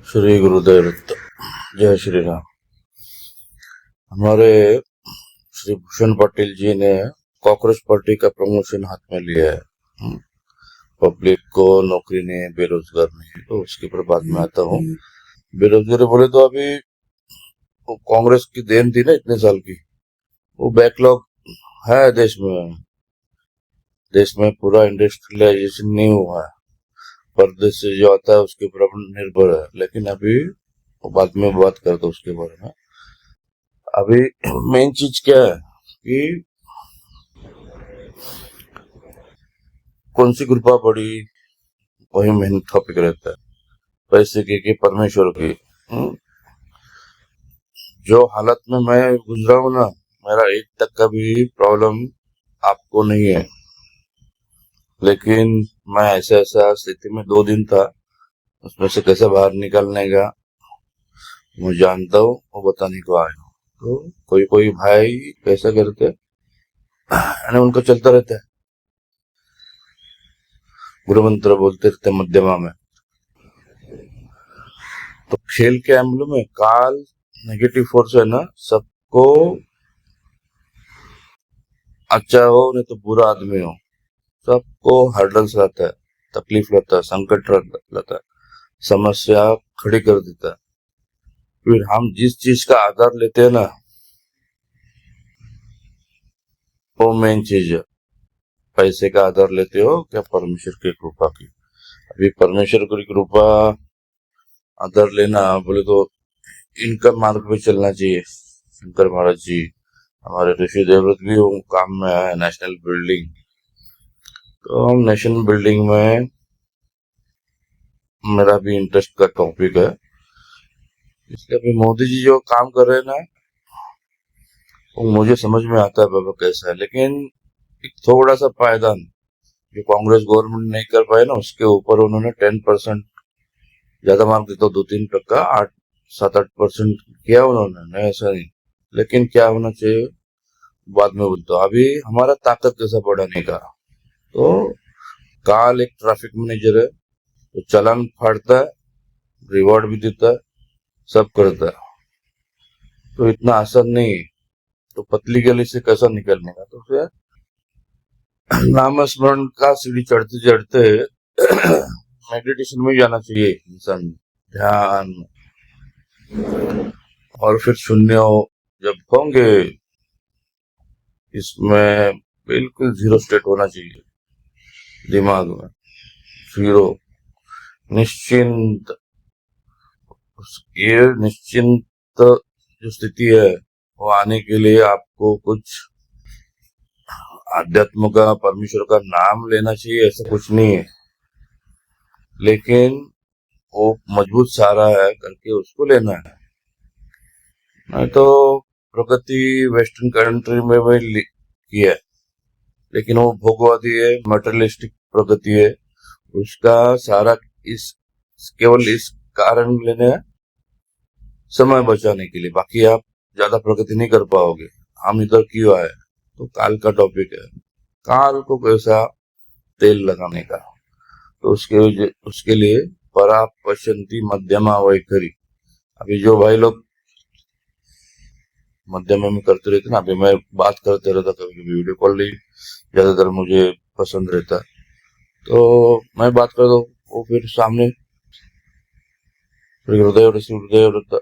श्री गुरुदेव दत्त। जय श्री राम। हमारे श्री भूषण पाटिल जी ने कॉकरोच पार्टी का प्रमोशन हाथ में लिया है। पब्लिक को नौकरी नहीं, बेरोजगार नहीं, तो उसके ऊपर बाद में आता हूँ। बेरोजगारी बोले तो अभी वो कांग्रेस की देन थी ना इतने साल की, वो बैकलॉग है देश में। देश में पूरा इंडस्ट्रियलाइजेशन नहीं हुआ है, परदेश से जो आता है उसके ऊपर अपन निर्भर है। लेकिन अभी बाद में बात करते उसके बारे में। अभी मेन चीज क्या है कि कौन सी कृपा पड़ी, वही मेन टॉपिक रहता है। पैसे की कि परमेश्वर की। जो हालत में मैं गुजरा हूं ना, मेरा 1 तक का भी प्रॉब्लम आपको नहीं है, लेकिन मैं ऐसा स्थिति में 2 दिन था, उसमें से कैसे बाहर निकलने का मैं जानता हूँ, वो बताने को आया हूँ। तो कोई कोई भाई कैसा करते हैं, उनका चलता रहता है, गुरु मंत्र बोलते रहते मध्यमा में। तो खेल के एम्बलम में काल नेगेटिव फोर्स है ना, सबको अच्छा हो नहीं तो बुरा आदमी हो, सबको हर्डल्स रहता है, तकलीफ रहता है, संकट रहता है, समस्या खड़ी कर देता है। फिर हम जिस चीज का आधार लेते हैं ना, वो मेन चीज है। पैसे का आधार लेते हो क्या परमेश्वर की कृपा की? अभी परमेश्वर की कृपा आधार लेना बोले तो इनका मार्ग पे चलना चाहिए। शंकर महाराज जी, हमारे ऋषि देवव्रत भी वो काम में है, नेशनल बिल्डिंग। तो हम नेशनल बिल्डिंग में मेरा भी इंटरेस्ट का टॉपिक है, इसलिए अभी मोदी जी जो काम कर रहे हैं ना, वो मुझे समझ में आता है बाबा कैसा है। लेकिन एक थोड़ा सा पायदान जो कांग्रेस गवर्नमेंट नहीं कर पाए ना, उसके ऊपर उन्होंने 10% ज्यादा मार्क देता, 2-3% 8-7-8% किया उन्होंने, नहीं ऐसा नहीं। लेकिन क्या होना चाहिए बाद में बोलता हूँ। अभी हमारा ताकत कैसा बढ़ाने का, तो काल एक ट्रैफिक मैनेजर है, तो चालान फाड़ता है, रिवॉर्ड भी देता है, सब करता है। तो इतना आसान नहीं है। तो पतली गली से कैसा निकलने का, तो फिर नाम स्मरण का सीढ़ी चढ़ते चढ़ते मेडिटेशन में जाना चाहिए इंसान, ध्यान। और फिर शून्य जब होंगे, इसमें बिल्कुल जीरो स्टेट होना चाहिए दिमाग में, जीरो, निश्चिंत। ये निश्चिंत जो स्थिति है, वो आने के लिए आपको कुछ आध्यात्म का, परमेश्वर का नाम लेना चाहिए, ऐसा कुछ नहीं है। लेकिन वो मजबूत सहारा है करके उसको लेना है। नहीं तो प्रगति वेस्टर्न कंट्री में भी की है, लेकिन वो भोगवादी है, मटेरियलिस्टिक प्रगति है। उसका सारा इस केवल इस कारण लेने हैं, समय बचाने के लिए। बाकी आप ज्यादा प्रगति नहीं कर पाओगे। हम इधर क्यों आए, तो काल का टॉपिक है, काल को कैसा तेल लगाने का। तो उसके लिए परा पश्यंती मध्यमा वैखरी। अभी जो भाई लोग मध्यमा में करते रहते ना, अभी मैं बात करते रहता, कभी कभी वीडियो कॉल ही ज्यादातर मुझे पसंद रहता है। तो मैं बात करता हूँ, वो फिर सामने हृदय हृदय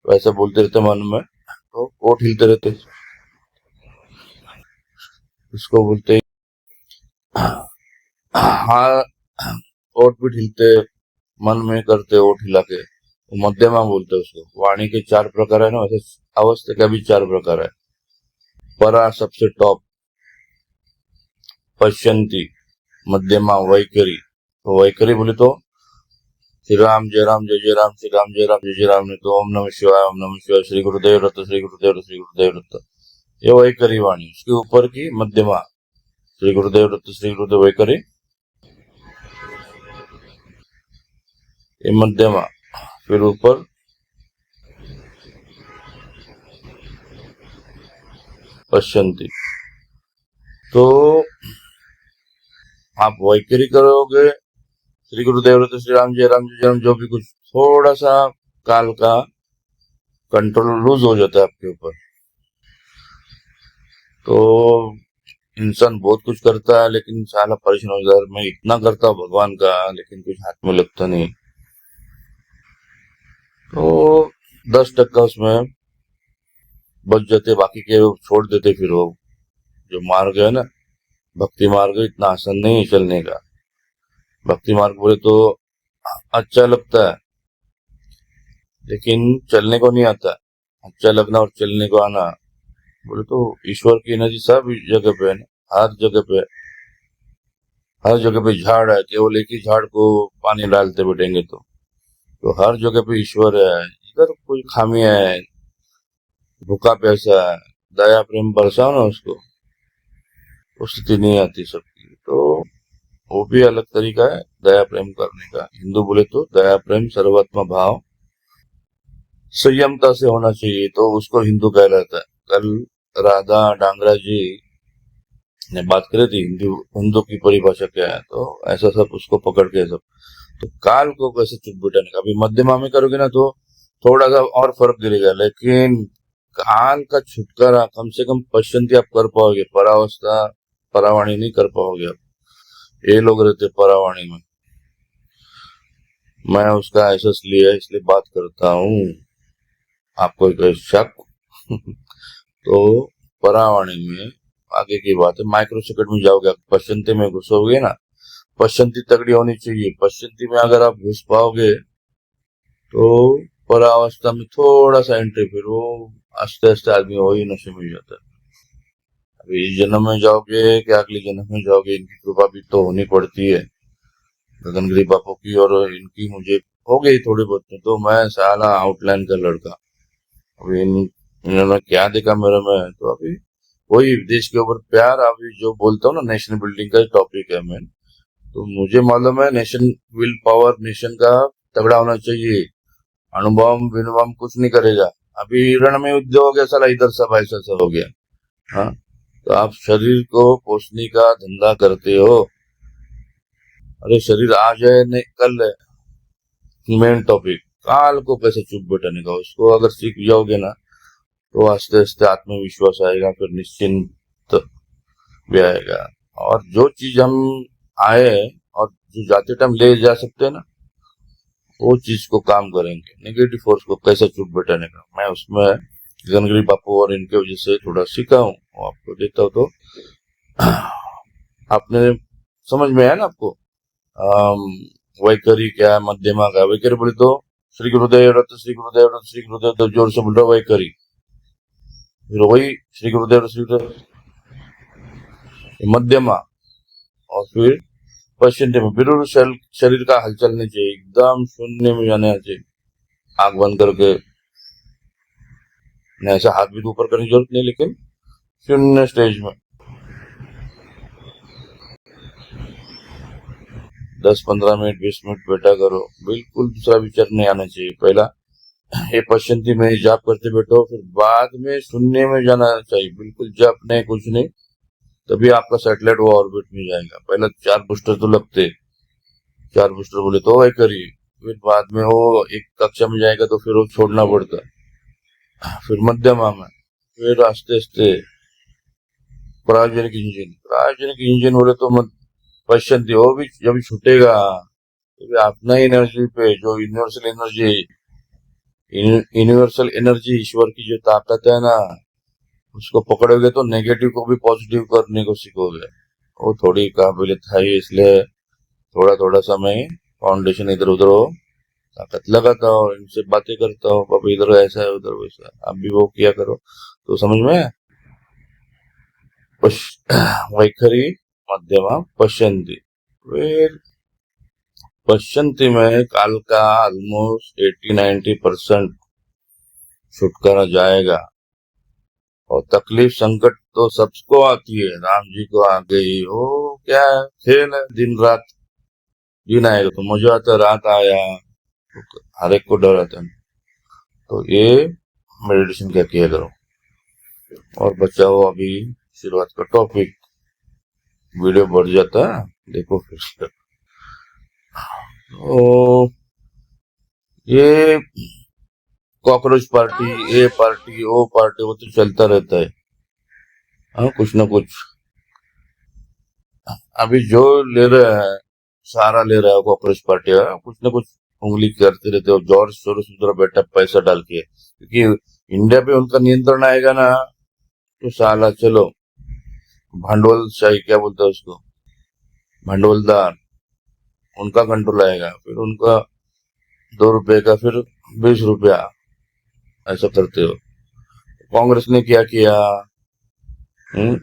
वैसा बोलते रहते मन में, तो कोट हिलते रहते, उसको बोलते हाँ, ओठ भी हिलते, मन में करते ओठ हिला के, वो मध्यमा बोलते उसको। वाणी के 4 प्रकार है ना, वैसे अवस्था का भी 4 प्रकार है। परा सबसे टॉप, पश्यंती, मध्यमा, वैखरी। तो वैखरी बोले तो श्री राम जय राम जय जय राम, श्री राम जय राम जय जय राम, ने तो ओम नमः शिवाय ओम नमः शिवाय, श्री गुरुदेव रत्न श्री गुरुदेव रत्न श्री गुरुदेव रत्न, ये वैखरी वाणी। उसके ऊपर की मध्यमा, श्री गुरुदेव रत्न श्री गुरुदेव वैखरी, ये मध्यमा। फिर ऊपर पश्यंती। तो आप वैखरी करोगे श्री गुरुदेव रत्न श्री राम जय राम जय राम, जो भी कुछ, थोड़ा सा काल का कंट्रोल लूज हो जाता है आपके ऊपर। तो इंसान बहुत कुछ करता है लेकिन साला परेशान हो जाता है, मैं इतना करता हूँ भगवान का लेकिन कुछ हाथ में लगता नहीं। तो 10% उसमें बच जाते, बाकी के वो छोड़ देते। फिर वो जो मार्ग है ना, भक्ति मार्ग, इतना आसान नहीं है चलने का। भक्ति मार्ग बोले तो अच्छा लगता है लेकिन चलने को नहीं आता। अच्छा लगना और चलने को आना बोले तो ईश्वर की एनर्जी सब जगह पे है ना, हर जगह पे। हर जगह पे झाड़ है, केवल एक ही झाड़ को पानी डालते बैठेंगे तो हर जगह पे ईश्वर है। इधर कोई खामी है, भूखा प्यासा है, दया प्रेम बरसाओ ना उसको, वो स्थिति नहीं आती सबकी। तो वो भी अलग तरीका है दया प्रेम करने का। हिंदू बोले तो दया प्रेम सर्वात्मा भाव संयमता से होना चाहिए, तो उसको हिंदू कहलाता है। कल राधा डांगरा जी ने बात करी थी हिंदू हिंदू की परिभाषा क्या है, तो ऐसा सब उसको पकड़ के सब। तो काल को कैसे चुप बिठाने का, अभी मध्यमा में करोगे ना तो थोड़ा सा और फर्क गिरेगा, लेकिन काल का छुटकारा कम से कम पश्चंती आप कर पाओगे, परावस्था परावाणी नहीं कर पाओगे आप। ये लोग रहते परावाणी में। मैं उसका एहसास लिया इसलिए बात करता हूँ, आपको कोई शक तो परावाणी में आगे की बात है। माइक्रो सेकंड में जाओगे, पश्चंती में घुसोगे ना, पश्चंती तगड़ी होनी चाहिए। पश्चंती में अगर आप घुस पाओगे तो परावस्था में थोड़ा सा एंट्री, फिर वो आस्ते आस्ते आदमी वही नशे में जाता है। अभी इस जन्म में जाओगे कि अगले जन्म में जाओगे, इनकी कृपा भी तो होनी पड़ती है, गगनगिरी बापू की और इनकी मुझे हो गई थोड़ी बहुत। तो मैं साला आउटलाइन का लड़का, अभी इन्होंने क्या देखा मेरे में, तो अभी वही देश के ऊपर प्यार। अभी जो बोलता हूँ ना, नेशन बिल्डिंग का टॉपिक है मेन, तो मुझे मालूम है नेशन विल पावर, नेशन का तगड़ा होना चाहिए। अणुबम विनुबम कुछ नहीं करेगा। अभी रण में युद्ध हो गया साला, इधर सब ऐसा सब हो गया। हाँ, तो आप शरीर को पोषने का धंधा करते हो। अरे शरीर आ जाए नहीं कल है मेन टॉपिक, काल को कैसे चुप बैठाने का, उसको अगर सीख जाओगे ना तो आस्ते आस्ते आत्मविश्वास आएगा, फिर निश्चिंत भी आएगा। और जो चीज हम आए और जो जाते टाइम ले जा सकते हैं ना, वो चीज को काम करेंगे। नेगेटिव फोर्स को कैसे चुप बैठाने का, मैं उसमें गगनगिरी बापू और इनके वजह से थोड़ा सीखा हूँ, आपको देता हूँ। तो आपने समझ में आया ना आपको वैखरी क्या है, मध्यमा का। वैखरी बोले तो श्री गुरुदेव रत्न श्री गुरुदेव रत्न श्री गुरुदेव, तो जोर से बोल रहा वैखरी। फिर वही श्री गुरुदेव श्री गुरुदेव मध्यमा, और फिर पश्चिम में बिल्कुल शरीर का हलचल नहीं चाहिए, एकदम शून्य में जाना चाहिए, आंख बंद करके। ऐसा हाथ भी तो ऊपर करने की जरूरत नहीं, लेकिन शून्य स्टेज में 10-15 मिनट 20 मिनट बैठा करो, बिल्कुल दूसरा विचार नहीं आना चाहिए। पहला ये पश्चंती में जाप करते बैठो, फिर बाद में शून्य में जाना चाहिए, बिल्कुल जप नहीं कुछ नहीं, तभी आपका सैटेलाइट वो ऑर्बिट में जाएगा। पहले 4 बूस्टर तो लगते, 4 बूस्टर बोले तो वही करिए, फिर बाद में वो एक कक्षा में जाएगा तो फिर वो छोड़ना पड़ता है। फिर मध्यमा में, फिर आस्ते आस्ते क्रायोजेनिक इंजन बोले तो पश्चंती, वो भी जब छूटेगा तो अपना एनर्जी पे जो यूनिवर्सल एनर्जी ईश्वर की जो ताकत है ना, उसको पकड़ोगे तो नेगेटिव को भी पॉजिटिव करने को सीखोगे। वो थोड़ी काबिलियत है, इसलिए थोड़ा थोड़ा समय फाउंडेशन इधर उधर हो, ताकत लगाता हो, इनसे बातें करता हो, पापा इधर ऐसा है उधर वैसा है, आप भी वो किया करो तो समझ में। वैखरी मध्यमा पश्चंती, फिर पश्चंती में काल का ऑलमोस्ट 80-90% छुटकारा जाएगा। और तकलीफ संकट तो सबको आती है, राम जी को आ गई, वो क्या है खेल है, दिन रात दिन आएगा तो मजा आता है, रात आया तो हर एक को डर आता है। तो ये मेडिटेशन क्या किया करो। और बचाओ अभी शुरुआत का टॉपिक, वीडियो बढ़ जाता है देखो फिर। तो ये कॉकरोच पार्टी, ये पार्टी, वो पार्टी, वो तो चलता रहता है। हाँ, कुछ ना कुछ। अभी जो ले रहे हैं, सारा ले रहा है कॉकरोच पार्टी, हाँ, कुछ ना कुछ उंगली करते रहते हो। जॉर्ज सोरोस उधर बैठा पैसा डाल के, क्योंकि इंडिया पे उनका नियंत्रण आएगा ना, तो साला चलो, भांडवल शाही क्या बोलता है उसको, भांडवलदार, उनका कंट्रोल आएगा। फिर उनका 2 रुपए का फिर 20 रुपया, ऐसा करते हो। कांग्रेस ने क्या किया? हम्म,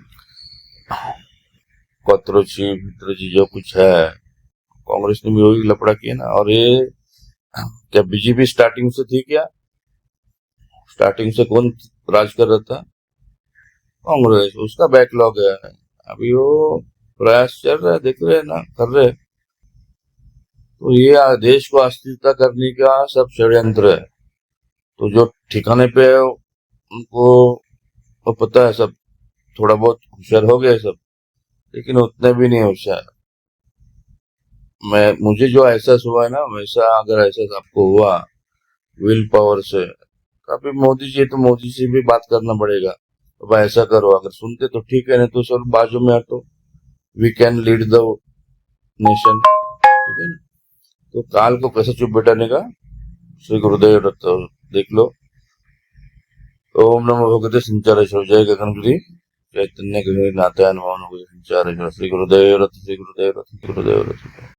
कतरोची फितरोची जो कुछ है, कांग्रेस ने भी वही लफड़ा किया ना। और ये क्या बीजेपी स्टार्टिंग से थी क्या? स्टार्टिंग से कौन राज कर रहा था? कांग्रेस। उसका बैकलॉग है। अभी वो प्रयास चल रहा है, देख रहे हैं ना, कर रहे हैं। तो ये देश को अस्थिरता करने का सब षड्यंत्र है। तो जो ठिकाने पे है, उनको तो पता है सब, थोड़ा बहुत होशियार हो गए सब, लेकिन उतने भी नहीं होशियार। मुझे जो एहसास हुआ है ना, वैसा अगर एहसास आपको हुआ विल पावर से, काफी मोदी जी है, तो मोदी से भी बात करना पड़ेगा। तो भाई ऐसा करो, अगर सुनते तो ठीक है, नहीं तो सर बाजू में हटो। We can lead the nation, ठीक है ना। तो काल को कैसे चुप बैठाने का, श्री गुरुदेव दत्त देख लो। ओम नमो भगवते संचारेश्वर जय गगनगिरी चैतन्य गिरि नाथायन मोहन श्री गुरुदेव रथ, श्री गुरुदेव रथ, श्री गुरुदेव रथ।